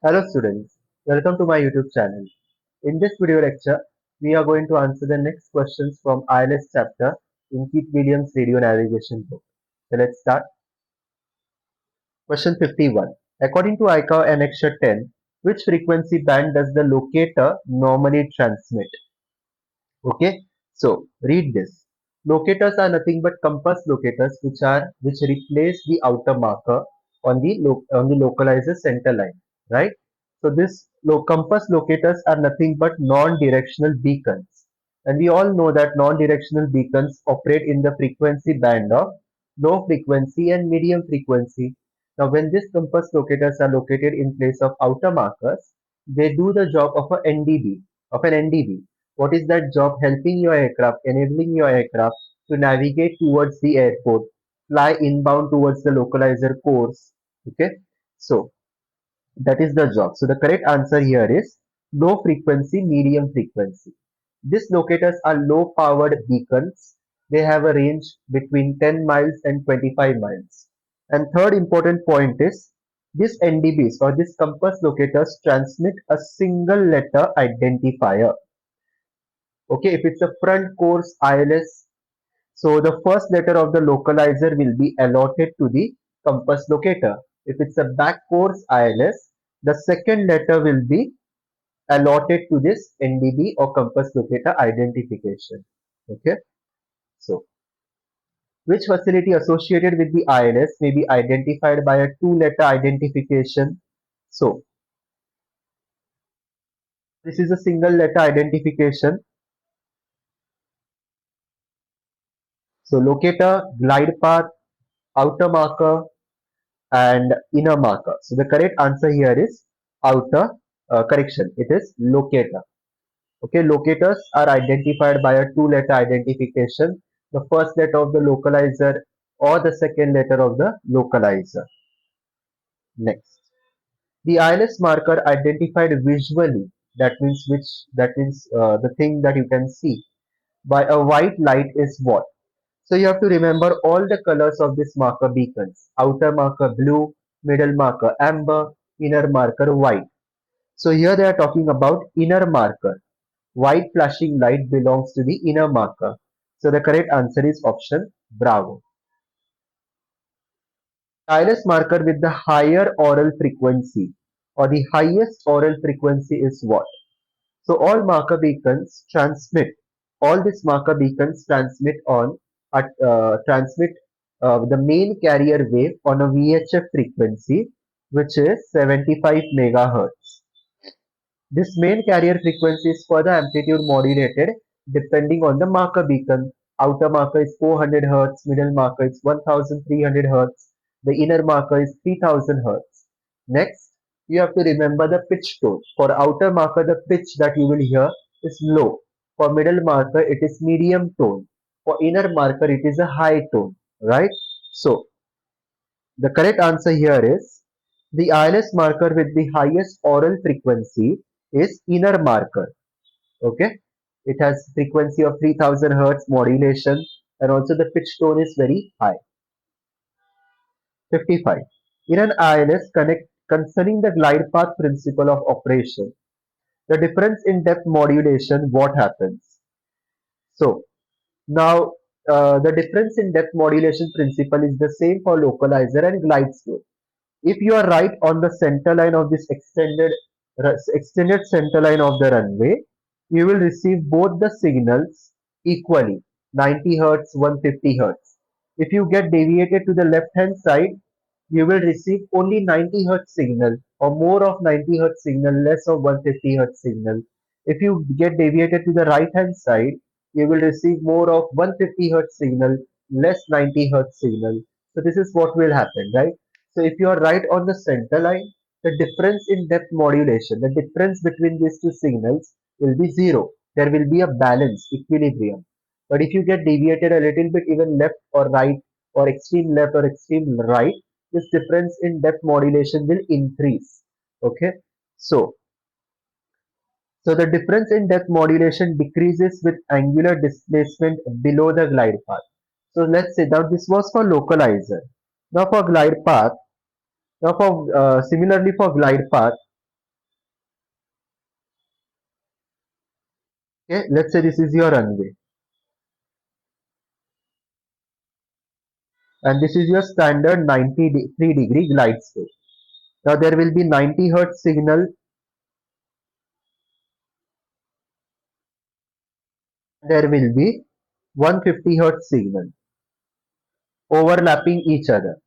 Hello students, welcome to my YouTube channel. In this video lecture, we are going to answer the next questions from ILS chapter in Keith Williams Radio Navigation book. So let's start. Question 51. According to ICAO Annexure 10, which frequency band does the locator normally transmit? Okay, so read this. Locators are nothing but compass locators which replace the outer marker on the localizer center line, right? So this compass locators are nothing but non-directional beacons, and we all know that non-directional beacons operate in the frequency band of low frequency and medium frequency. Now, when these compass locators are located in place of outer markers, they do the job of an NDB. What is that job? Helping your aircraft, enabling your aircraft to navigate towards the airport, fly inbound towards the localizer course. Okay, so that is the job. So the correct answer here is low frequency, medium frequency. These locators are low powered beacons. They have a range between 10 miles and 25 miles. And third important point is these NDBs or these compass locators transmit a single letter identifier. Okay, if it's a front course ILS, so the first letter of the localizer will be allotted to the compass locator. If it's a back course ILS, the second letter will be allotted to this NDB or compass locator identification. Okay, so which facility associated with the ILS may be identified by a two-letter identification? So this is a single letter identification. So locator, glide path, outer marker, and inner marker. So the correct answer here is outer, correction, it is locator. Okay, locators are identified by a two-letter identification, the first letter of the localizer or the second letter of the localizer. Next, the ILS marker identified visually, that means the thing that you can see by a white light is what? So you have to remember all the colors of this marker beacons. Outer marker blue, middle marker amber, inner marker white. So here they are talking about inner marker. White flashing light belongs to the inner marker. So the correct answer is option Bravo. ILS marker with the higher oral frequency or the highest oral frequency is what? So all these marker beacons transmit the main carrier wave on a VHF frequency, which is 75 megahertz. This main carrier frequency is further amplitude modulated depending on the marker beacon. Outer marker is 400 Hz, middle marker is 1300 Hz, the inner marker is 3000 Hz. Next, you have to remember the pitch tone. For outer marker, the pitch that you will hear is low. For middle marker, it is medium tone. For inner marker, it is a high tone, right? So, the correct answer here is the ILS marker with the highest oral frequency is inner marker. Okay, it has frequency of 3000 Hz modulation and also the pitch tone is very high. 55. In an ILS connect concerning the glide path principle of operation, the difference in depth modulation, what happens? So now the difference in depth modulation principle is the same for localizer and glide slope. If you are right on the center line of this extended center line of the runway, you will receive both the signals equally, 90 Hz, 150 Hz. If you get deviated to the left hand side, you will receive only 90 Hz signal or more of 90 Hz signal, less of 150 Hz signal. If you get deviated to the right hand side, you will receive more of 150 Hz signal, less 90 Hz signal. So this is what will happen, right? So if you are right on the center line, the difference in depth modulation, the difference between these two signals will be zero. There will be a balance, equilibrium. But if you get deviated a little bit even left or right or extreme left or extreme right, this difference in depth modulation will increase. Okay, so the difference in depth modulation decreases with angular displacement below the glide path. So let's say now this was for localizer. Now for glide path, now for similarly for glide path, Okay, let's say this is your runway and this is your standard 93-degree glide slope. Now there will be 90 hertz signal, there will be 150 hertz signal overlapping each other.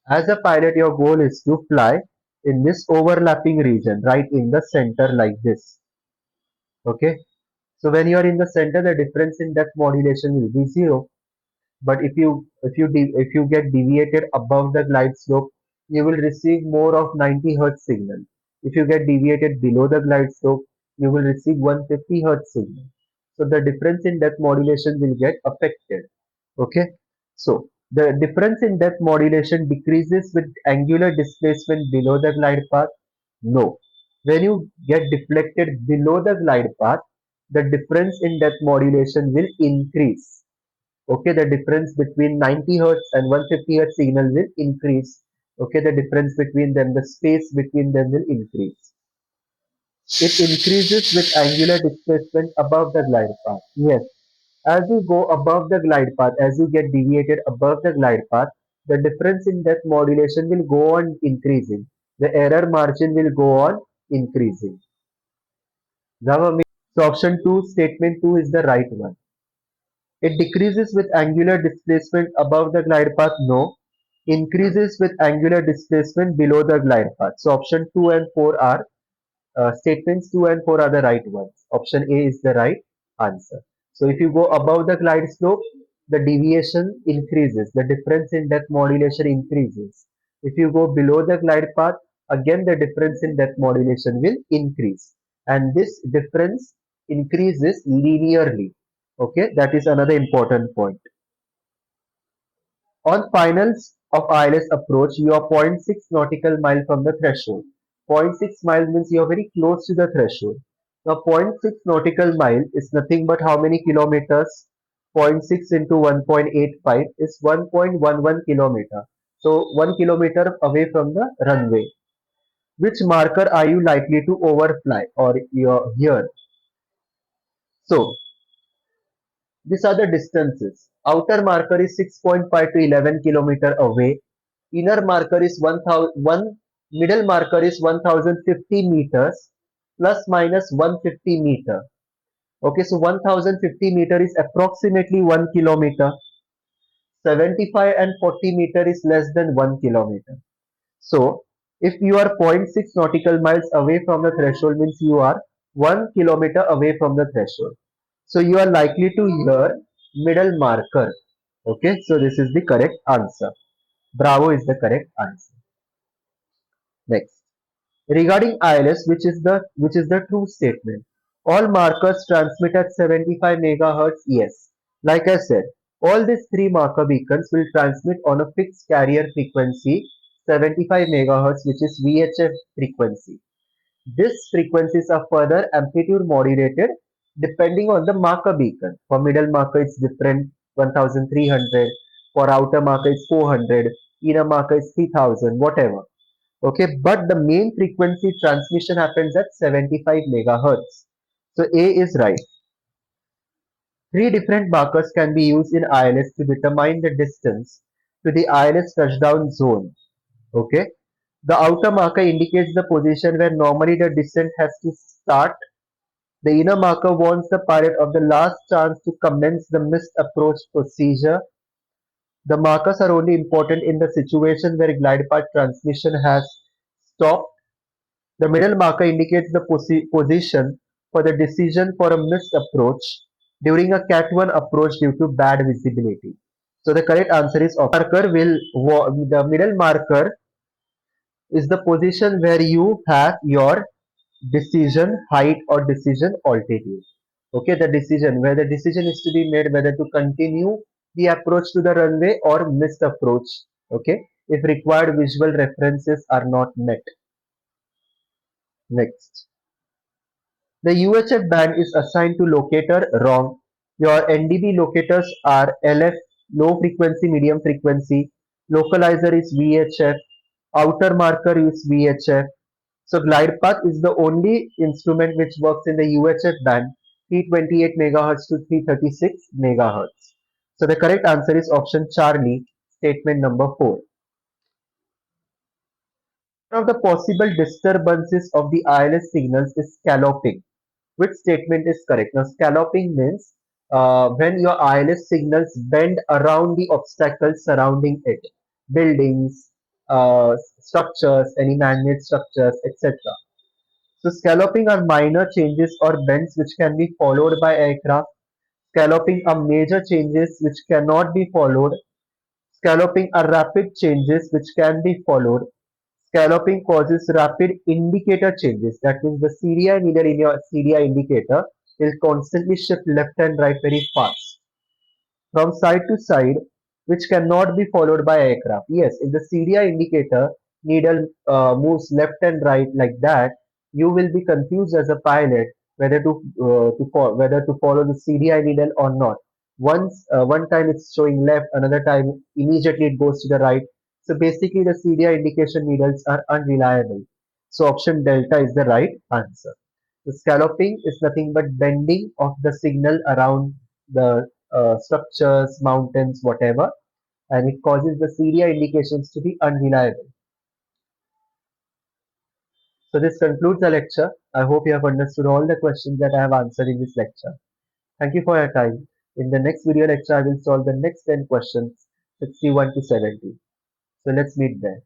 As a pilot, your goal is to fly in this overlapping region, right in the center like this. Okay. So when you are in the center, the difference in depth modulation will be zero. But if you get deviated above the glide slope, you will receive more of 90 hertz signal. If you get deviated below the glide slope, you will receive 150 hertz signal. So the difference in depth modulation will get affected. Okay, so the difference in depth modulation decreases with angular displacement below the glide path. No, when you get deflected below the glide path, the difference in depth modulation will increase. Okay, the difference between 90 hertz and 150 hertz signal will increase. Okay, the difference between them, the space between them will increase. It increases with angular displacement above the glide path. Yes, as you go above the glide path, as you get deviated above the glide path, the difference in depth modulation will go on increasing. The error margin will go on increasing. So option 2, statement 2 is the right one. It decreases with angular displacement above the glide path. No. Increases with angular displacement below the glide path. So option 2 and 4 are statements 2 and 4 are the right ones. Option A is the right answer. So if you go above the glide slope, the deviation increases. The difference in depth modulation increases. If you go below the glide path, again the difference in depth modulation will increase. And this difference increases linearly. Okay, that is another important point. On finals of ILS approach, you are zero point 0.6 nautical mile from the threshold. Zero point 0.6 mile means you are very close to the threshold. Now, zero point 0.6 nautical mile is nothing but how many kilometers? 0.6 into 1.85 is 1.11 kilometer. So, 1 kilometer away from the runway. Which marker are you likely to overfly or you're here? So, these are the distances. Outer marker is 6.5 to 11 kilometer away. Inner marker is 1000, middle marker is 1050 meters plus minus 150 meter. Okay, so 1050 meter is approximately 1 kilometer. 75 and 40 meter is less than 1 kilometer. So if you are zero point 0.6 nautical miles away from the threshold means you are 1 kilometer away from the threshold. So you are likely to hear middle marker. Okay, so this is the correct answer. Bravo is the correct answer. Next. Regarding ILS, which is the true statement. All markers transmit at 75 megahertz. Yes. Like I said, all these three marker beacons will transmit on a fixed carrier frequency 75 megahertz, which is VHF frequency. These frequencies are further amplitude modulated depending on the marker beacon. For middle marker, it's different 1300. For outer marker, it's 400. Inner marker is 3000. Whatever. Okay, but the main frequency transmission happens at 75 megahertz. So A is right. Three different markers can be used in ILS to determine the distance to the ILS touchdown zone. Okay, the outer marker indicates the position where normally the descent has to start. The inner marker warns the pilot of the last chance to commence the missed approach procedure. The markers are only important in the situation where glide path transmission has stopped. The middle marker indicates the position for the decision for a missed approach during a Cat 1 approach due to bad visibility. So the correct answer is marker the middle marker is the position where you have your decision height or decision altitude. Okay, the decision where the decision is to be made whether to continue the approach to the runway or missed approach. Okay, if required visual references are not met. Next. The UHF band is assigned to locator. Wrong. Your NDB locators are LF, low frequency, medium frequency. Localizer is VHF. Outer marker is VHF. So glide path is the only instrument which works in the UHF band. 328 megahertz to 336 megahertz. So the correct answer is option Charlie, statement number 4. One of the possible disturbances of the ILS signals is scalloping. Which statement is correct? Now, scalloping means when your ILS signals bend around the obstacles surrounding it, buildings, structures, any man-made structures, etc. So, scalloping are minor changes or bends which can be followed by aircraft. Scalloping are major changes which cannot be followed. Scalloping are rapid changes which can be followed. Scalloping causes rapid indicator changes. That means the CDI needle in your CDI indicator will constantly shift left and right very fast from side to side, which cannot be followed by aircraft. Yes, if the CDI indicator needle moves left and right like that, you will be confused as a pilot whether whether to follow the CDI needle or not. One time it's showing left, another time immediately it goes to the right. So basically, the CDI indication needles are unreliable. So option delta is the right answer. The scalloping is nothing but bending of the signal around the structures, mountains, whatever, and it causes the CDI indications to be unreliable. So this concludes the lecture. I hope you have understood all the questions that I have answered in this lecture. Thank you for your time. In the next video lecture, I will solve the next 10 questions, 61 to 70. So let's meet there.